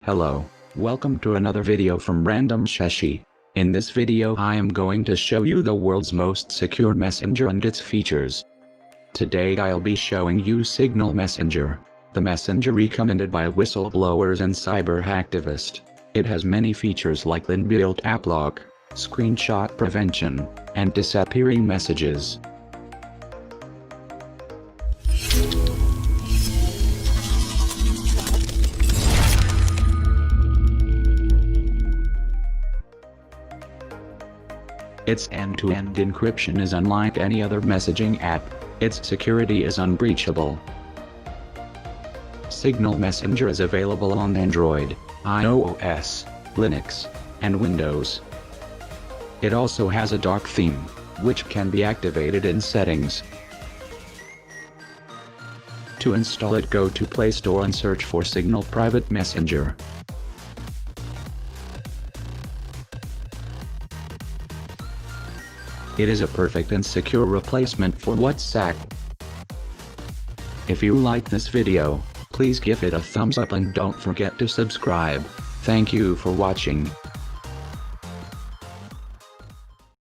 Hello, welcome to another video from Random Shashi. In this video I am going to show you the world's most secure messenger and its features. Today I'll be showing you Signal Messenger, the messenger recommended by whistleblowers and cyber hacktivists. It has many features like inbuilt app lock, screenshot prevention, and disappearing messages. Its end-to-end encryption is unlike any other messaging app. Its security is unbreachable. Signal Messenger is available on Android, iOS, Linux, and Windows. It also has a dark theme, which can be activated in settings. To install it, go to Play Store and search for Signal Private Messenger. It is a perfect and secure replacement for WhatsApp. If you like this video, please give it a thumbs up and don't forget to subscribe. Thank you for watching.